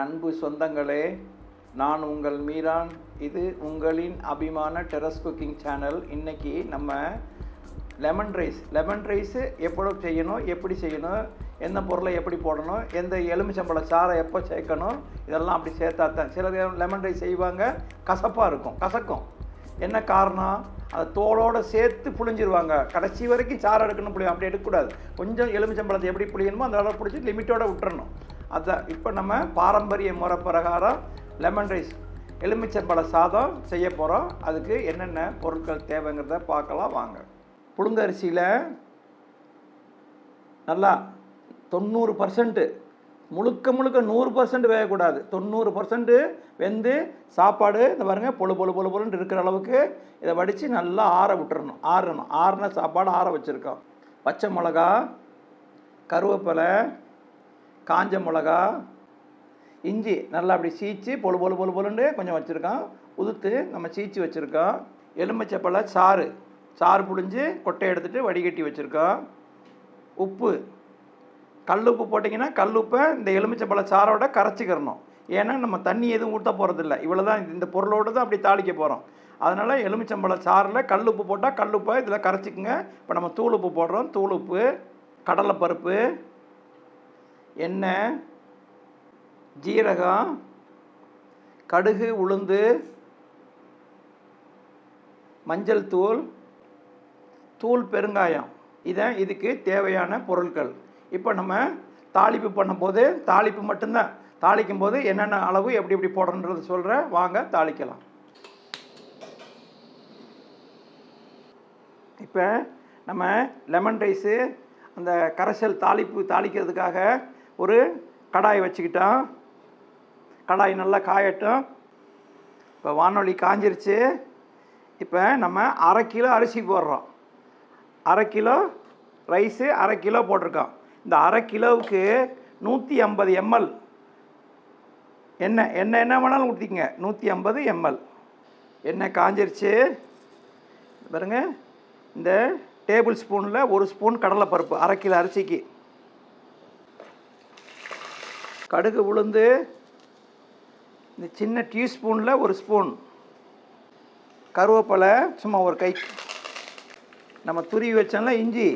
அன்பு சொந்தங்களே, நான் உங்கள் மீரான். இது உங்களின் அபிமான டெரஸ் குக்கிங் சேனல். இன்றைக்கி நம்ம லெமன் ரைஸு எப்படி செய்யணும், எந்த பொருளை எப்படி போடணும், எந்த எலுமிச்சம்பழ சாறை எப்போ சேர்க்கணும், இதெல்லாம் அப்படி சேர்த்தா தான். சிலர் லெமன் ரைஸ் செய்வாங்க, கசப்பாக இருக்கும், கசக்கும். என்ன காரணம்? அதை தோலோடு சேர்த்து புழிஞ்சிருவாங்க. கடைசி வரைக்கும் சாறு எடுக்கணும், புளியும் அப்படி எடுக்கக்கூடாது. கொஞ்சம் எலுமிச்சம்பழத்தை எப்படி புளியணுமோ அந்த அளவு பிடிச்சி லிமிட்டோடு விட்டுறணும். அதான் இப்போ நம்ம பாரம்பரிய முறை பிரகாரம் லெமன் ரைஸ் எலுமிச்சம்பழ சாதம் செய்ய போகிறோம். அதுக்கு என்னென்ன பொருட்கள் தேவைங்கிறத பார்க்கலாம் வாங்க. புழுங்கரிசியில் நல்லா 90% முழுக்க 100% வேகக்கூடாது. 90% வெந்து சாப்பாடு இந்த பாருங்கள் பொழுன்னு இருக்கிற அளவுக்கு இதை வடித்து நல்லா ஆற விட்டுறணும். ஆறின சாப்பாடு ஆற வச்சுருக்கோம். பச்சை மிளகா, கருவேப்பிலை, காஞ்ச மிளகா, இஞ்சி நல்லா அப்படி சீச்சு பொழுன்னு கொஞ்சம் வச்சுருக்கோம். உதுத்து நம்ம சீச்சு வச்சுருக்கோம். எலுமிச்சப்பழ சாறு புழிஞ்சு கொட்டை எடுத்துகிட்டு வடிகட்டி வச்சுருக்கோம். உப்பு, கல்லுப்பு போட்டிங்கன்னா கல்லுப்பை இந்த எலுமிச்சப்பழ சாரோட கரைச்சிக்கிறணும். ஏன்னா நம்ம தண்ணி எதுவும் ஊற்ற போகிறதில்ல, இவ்வளோ தான், இந்த பொருளோடு தான் அப்படி தாளிக்க போகிறோம். அதனால் எலுமிச்சம்பழ சாறில் கல்லுப்பு போட்டால் கல்லுப்பை இதில் கரைச்சிக்குங்க. இப்போ நம்ம தூளுப்பு போடுறோம். தூளுப்பு, கடலைப்பருப்பு, எண்ணெய், ஜீரகம், கடுகு, உளுந்து, மஞ்சள் தூள், பெருங்காயம். இதான் இதுக்கு தேவையான பொருட்கள். இப்போ நம்ம தாளிப்பு பண்ணும்போது தாளிப்பு மட்டும்தான். தாளிக்கும் போது என்னென்ன அளவு எப்படி போடணுன்றது சொல்கிறேன், வாங்க தாளிக்கலாம். இப்போ நம்ம லெமன் ரைஸு அந்த கரைசல் தாளிக்கிறதுக்காக ஒரு கடாய் வச்சுக்கிட்டோம். கடாய் நல்லா காயட்டும். இப்போ வானொலி காஞ்சிருச்சு. இப்போ நம்ம 1/2 கிலோ அரிசி போடுறோம். 1/2 கிலோ ரைஸு 1/2 கிலோ போட்டிருக்கோம். இந்த 1/2 கிலோவுக்கு 150 ml எண்ணெய் என்ன வேணாலும் ஊற்றிக்கங்க. 150 ml எண்ணெய் காஞ்சிருச்சு. பாருங்க, இந்த டேபிள் ஸ்பூனில் 1 ஸ்பூன் கடலைப்பருப்பு 1/2 கிலோ அரிசிக்கு. கடுகு, உளுந்து இந்த சின்ன டீஸ்பூனில் 1 ஸ்பூன். கருவேப்பிலை சும்மா ஒரு கை. நம்ம துருவி வச்சோம்ல இஞ்சி,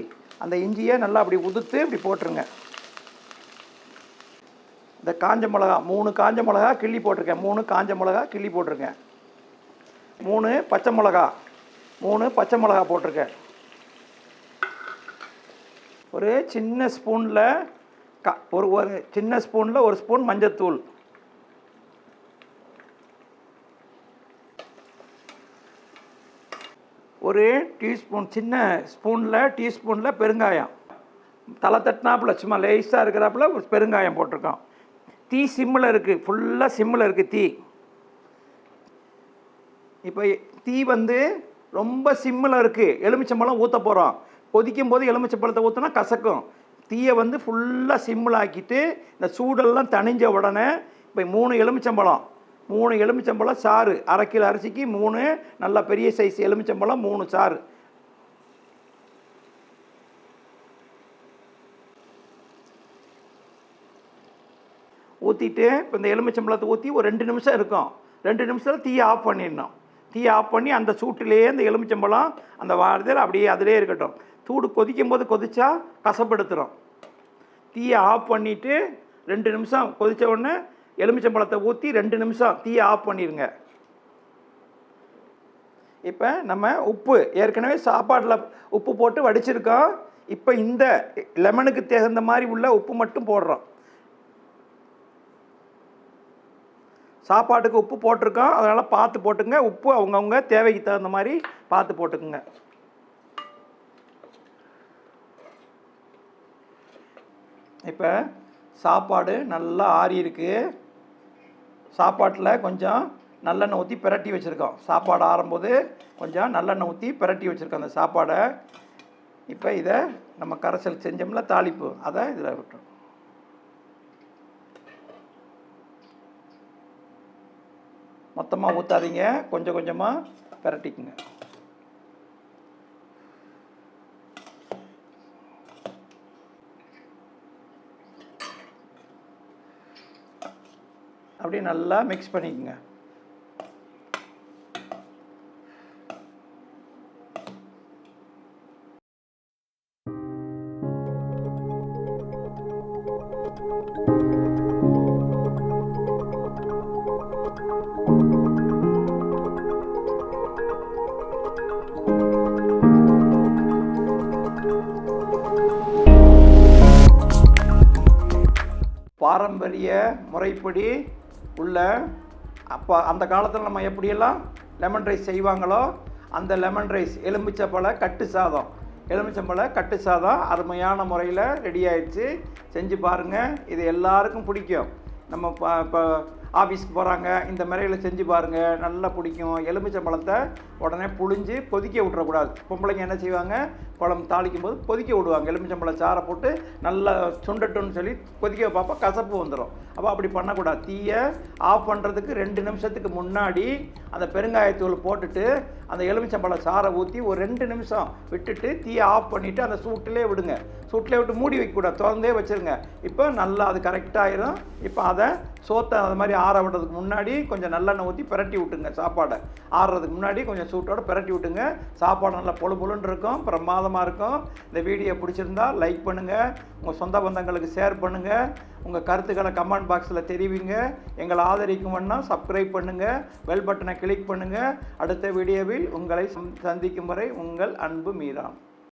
அந்த இஞ்சியை நல்லா அப்படி உதுத்து இப்படி போட்டுருங்க. இந்த காஞ்ச மிளகா 3 காஞ்ச மிளகா கிள்ளி போட்டிருக்கேன். 3 காஞ்ச மிளகா கிள்ளி போட்டிருக்கேன். 3 பச்சை மிளகா போட்டிருக்கேன். ஒரு சின்ன ஸ்பூனில் ஒரு சின்ன ஸ்பூனில் 1 ஸ்பூன் மஞ்சத்தூள். ஒரு டீஸ்பூன் சின்ன டீஸ்பூனில் பெருங்காயம். தலை தட்டினாப்புல சும்மா லேஸாக இருக்கிறாப்புல ஒரு பெருங்காயம் போட்டிருக்கோம். தீ சிம்மில் இருக்குது, ஃபுல்லாக சிம்மில் இருக்குது தீ. இப்போ தீ ரொம்ப சிம்மில் இருக்குது. எலுமிச்சம்பழம் ஊற்ற போகிறோம். கொதிக்கும் போது எலுமிச்சம்பழத்தை ஊற்றினா கசக்கும். தீயை ஃபுல்லாக சிம்மில் ஆக்கிட்டு இந்த சூடெல்லாம் தணிஞ்ச உடனே இப்போ 3 எலுமிச்சம்பழம் சாறு 1/2 கிலோ அரிசிக்கு 3 நல்லா பெரிய சைஸ் எலுமிச்சம்பழம் 3 சாறு. ஊற்றிட்டு இப்போ இந்த எலுமிச்சம்பழத்தை ஊற்றி ஒரு 2 நிமிஷம் இருக்கும். 2 நிமிஷத்தில் தீயை ஆஃப் பண்ணிடணும். தீயை ஆஃப் பண்ணி அந்த சூட்டிலேயே இந்த எலுமிச்சம்பழம் அந்த வாரத்தில் அப்படியே அதிலே இருக்கட்டும். சூடு கொதிக்கும் போது கொதிச்சா கசப்படுத்துகிறோம். தீயை ஆஃப் பண்ணிவிட்டு 2 நிமிஷம் கொதித்த உடனே எலுமிச்சம்பழத்தை ஊற்றி 2 நிமிஷம் தீயை ஆஃப் பண்ணிடுங்க. இப்போ நம்ம உப்பு ஏற்கனவே சாப்பாட்டில் உப்பு போட்டு வடிச்சிருக்கோம். இப்போ இந்த லெமனுக்கு தகுந்த மாதிரி உள்ள உப்பு மட்டும் போடுறோம். சாப்பாட்டுக்கு உப்பு போட்டிருக்கோம், அதனால் பார்த்து போட்டுங்க. உப்பு அவங்கவுங்க தேவைக்கு தகுந்த மாதிரி பார்த்து போட்டுக்குங்க. இப்போ சாப்பாடு நல்லா ஆறி இருக்குது. சாப்பாட்டில் கொஞ்சம் நல்லெண்ணெய் ஊற்றி பிரட்டி வச்சுருக்கோம். சாப்பாடு ஆறும்போது கொஞ்சம் நல்லெண்ணெய் ஊற்றி பிரட்டி வச்சுருக்கோம் அந்த சாப்பாடை. இப்போ இதை நம்ம கரைசல் செஞ்சோம்ல தாளிப்பு, அதை இதில் விட்டுரும். மொத்தமாக ஊற்றாதீங்க, கொஞ்சம் கொஞ்சமாக பிரட்டிக்குங்க. அப்படியே நல்லா மிக்ஸ் பண்ணிக்கோங்க. பாரம்பரிய முறைப்படி உள்ள அப்போ அந்த காலத்தில் நம்ம எப்படியெல்லாம் லெமன் ரைஸ் செய்வாங்களோ அந்த லெமன் ரைஸ் எலுமிச்சம்பழ கட்டு சாதம் அருமையான முறையில் ரெடி ஆயிடுச்சு. செஞ்சு பாருங்கள், இது எல்லாருக்கும் பிடிக்கும். நம்ம இப்போ ஆஃபீஸ்க்கு போகிறாங்க, இந்த முறையில் செஞ்சு பாருங்கள், நல்லா பிடிக்கும். எலுமிச்சம்பழத்தை உடனே புழிஞ்சு கொதிக்க விட்டுறக்கூடாது. பொம்பளைங்க என்ன செய்வாங்க, குழம்பு தாளிக்கும் போது கொதிக்க விடுவாங்க. எலுமிச்சம்பழ சாறை போட்டு நல்லா சுண்டட்டுன்னு சொல்லி கொதிக்க பார்ப்பா கசப்பு வந்துடும். அப்போ அப்படி பண்ணக்கூடாது. தீயை ஆஃப் பண்ணுறதுக்கு 2 நிமிஷத்துக்கு முன்னாடி அந்த பெருங்காயத்தூள் போட்டுட்டு அந்த எலுமிச்சம்பழ சாறை ஊற்றி ஒரு 2 நிமிஷம் விட்டுட்டு தீயை ஆஃப் பண்ணிவிட்டு அந்த சூட்டிலே விடுங்க. சூட்டிலே விட்டு மூடி வைக்கக்கூடாது, திறந்தே வச்சுருங்க. இப்போ நல்லா அது கரெக்டாகிடும். இப்போ அதை சோத்தை அது மாதிரி ஆற விடுறதுக்கு முன்னாடி கொஞ்சம் நல்லெண்ணெய் ஊற்றி பிரட்டி விட்டுங்க. சாப்பாடை ஆறுறதுக்கு முன்னாடி கொஞ்சம் சூட்டோடு பிரட்டி விட்டுங்க. சாப்பாடு நல்லா பொழுன்னு இருக்கும், பிரமாதமாக இருக்கும். இந்த வீடியோ பிடிச்சிருந்தா லைக் பண்ணுங்கள், உங்கள் சொந்த பந்தங்களுக்கு ஷேர் பண்ணுங்கள், உங்கள் கருத்துக்களை கமெண்ட் பாக்ஸில் தெரிவிங்க. எங்களை ஆதரிக்கும்னா சப்ஸ்கிரைப் பண்ணுங்கள், பெல் பட்டனை கிளிக் பண்ணுங்கள். அடுத்த வீடியோவில் உங்களை சந்திக்கும் வரை உங்கள் அன்பு மீரான்.